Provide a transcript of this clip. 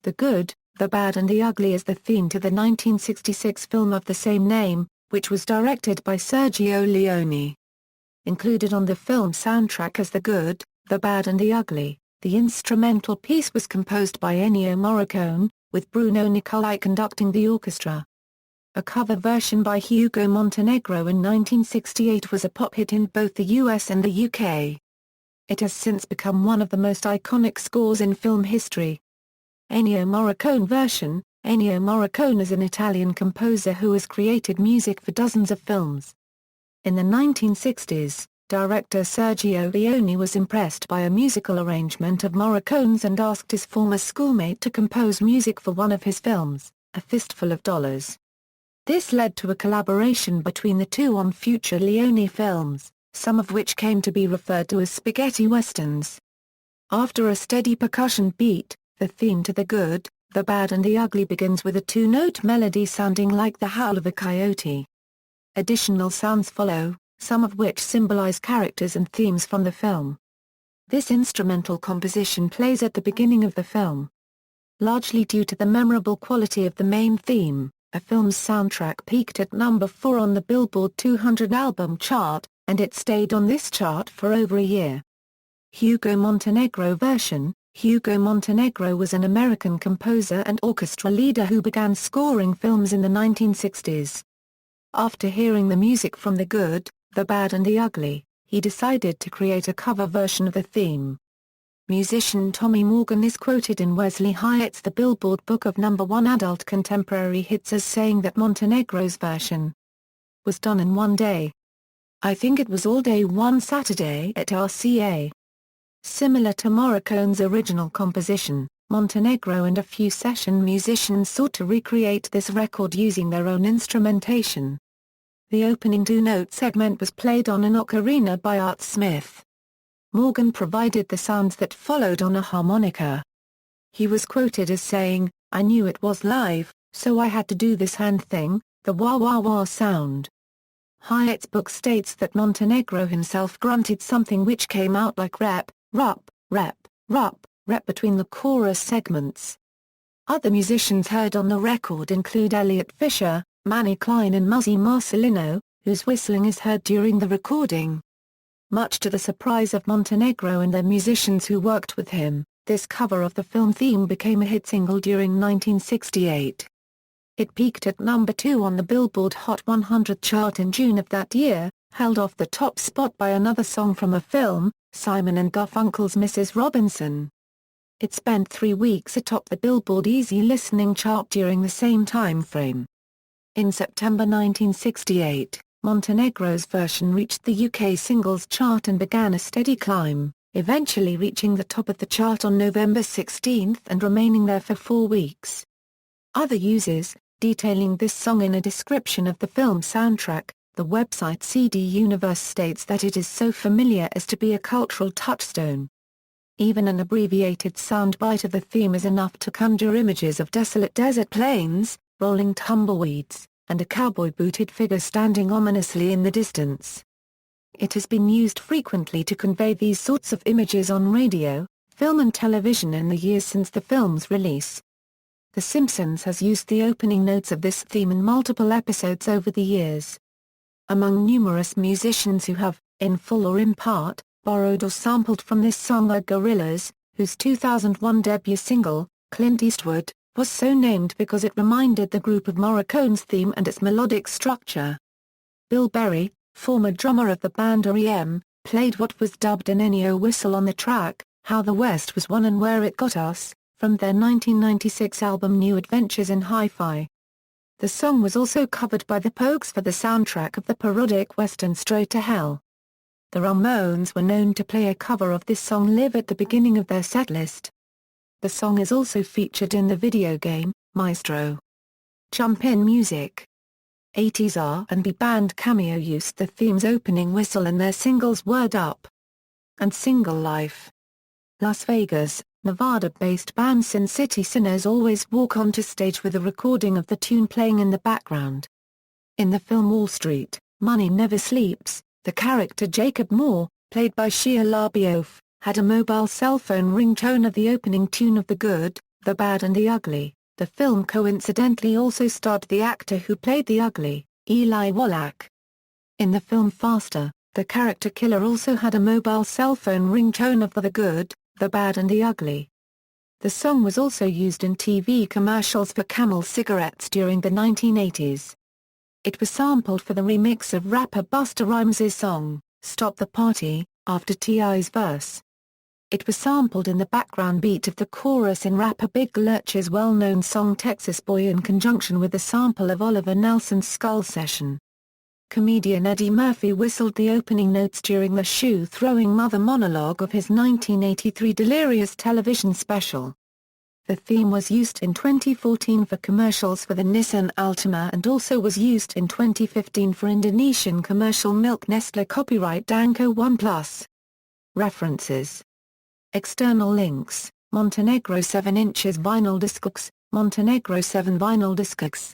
The Good, the Bad and the Ugly is the theme to the 1966 film of the same name, which was directed by Sergio Leone. Included on the film soundtrack as The Good, the Bad and the Ugly, the instrumental piece was composed by Ennio Morricone, with Bruno Nicolai conducting the orchestra. A cover version by Hugo Montenegro in 1968 was a pop hit in both the US and the UK. It has since become one of the most iconic scores in film history. Ennio Morricone version. Ennio Morricone is an Italian composer who has created music for dozens of films. In the 1960s, director Sergio Leone was impressed by a musical arrangement of Morricone's and asked his former schoolmate to compose music for one of his films, A Fistful of Dollars. This led to a collaboration between the two on future Leone films, some of which came to be referred to as spaghetti westerns. After a steady percussion beat, the theme to The Good, the Bad and the Ugly begins with a two-note melody sounding like the howl of a coyote. Additional sounds follow, some of which symbolize characters and themes from the film. This instrumental composition plays at the beginning of the film. Largely due to the memorable quality of the main theme, a film's soundtrack peaked at number 4 on the Billboard 200 album chart, and it stayed on this chart for over a year. Hugo Montenegro version. Hugo Montenegro was an American composer and orchestra leader who began scoring films in the 1960s. After hearing the music from The Good, the Bad and the Ugly, he decided to create a cover version of the theme. Musician Tommy Morgan is quoted in Wesley Hyatt's The Billboard Book of No. 1 Adult Contemporary Hits as saying that Montenegro's version was done in one day. I think it was all day one Saturday at RCA. Similar to Morricone's original composition, Montenegro and a few session musicians sought to recreate this record using their own instrumentation. The opening two-note segment was played on an ocarina by Art Smith. Morgan provided the sounds that followed on a harmonica. He was quoted as saying, "I knew it was live, so I had to do this hand thing, the wah-wah-wah sound." Hyatt's book states that Montenegro himself grunted something which came out like rep, rup, rep, rup, rep between the chorus segments. Other musicians heard on the record include Elliot Fisher, Manny Klein and Muzzy Marcelino, whose whistling is heard during the recording. Much to the surprise of Montenegro and the musicians who worked with him, this cover of the film theme became a hit single during 1968. It peaked at number 2 on the Billboard Hot 100 chart in June of that year, held off the top spot by another song from a film, Simon and Garfunkel's Mrs. Robinson. It spent 3 weeks atop the Billboard Easy Listening chart during the same time frame. In September 1968, Montenegro's version reached the UK singles chart and began a steady climb, eventually reaching the top of the chart on November 16 and remaining there for 4 weeks. Other uses, detailing this song in a description of the film soundtrack, the website CD Universe states that it is so familiar as to be a cultural touchstone. Even an abbreviated soundbite of the theme is enough to conjure images of desolate desert plains, rolling tumbleweeds, and a cowboy-booted figure standing ominously in the distance. It has been used frequently to convey these sorts of images on radio, film and television in the years since the film's release. The Simpsons has used the opening notes of this theme in multiple episodes over the years. Among numerous musicians who have, in full or in part, borrowed or sampled from this song are Gorillaz, whose 2001 debut single, Clint Eastwood, was so named because it reminded the group of Morricone's theme and its melodic structure. Bill Berry, former drummer of the band R.E.M., played what was dubbed an Ennio whistle on the track, How the West Was Won and Where It Got Us, from their 1996 album New Adventures in Hi-Fi. The song was also covered by the Pogues for the soundtrack of the parodic western Straight to Hell. The Ramones were known to play a cover of this song live at the beginning of their setlist. The song is also featured in the video game, Maestro. Jump In Music. 80s R&B band Cameo used the theme's opening whistle in their singles Word Up and Single Life. Las Vegas, Nevada-based band Sin City Sinners always walk onto stage with a recording of the tune playing in the background. In the film Wall Street, Money Never Sleeps, the character Jacob Moore, played by Shia LaBeouf, had a mobile cell phone ringtone of the opening tune of The Good, The Bad and the Ugly. The film coincidentally also starred the actor who played the Ugly, Eli Wallach. In the film Faster, the character killer also had a mobile cell phone ringtone of The Good, the Bad and the Ugly. The song was also used in TV commercials for Camel cigarettes during the 1980s. It was sampled for the remix of rapper Busta Rhymes' song, Stop the Party, after T.I.'s verse. It was sampled in the background beat of the chorus in rapper Big Lurch's well-known song Texas Boy in conjunction with the sample of Oliver Nelson's Skull Session. Comedian Eddie Murphy whistled the opening notes during the shoe-throwing mother monologue of his 1983 Delirious television special. The theme was used in 2014 for commercials for the Nissan Altima and also was used in 2015 for Indonesian commercial milk Nestle copyright Danko OnePlus. References. External links: Montenegro 7 inches vinyl discogs, Montenegro 7 vinyl discogs.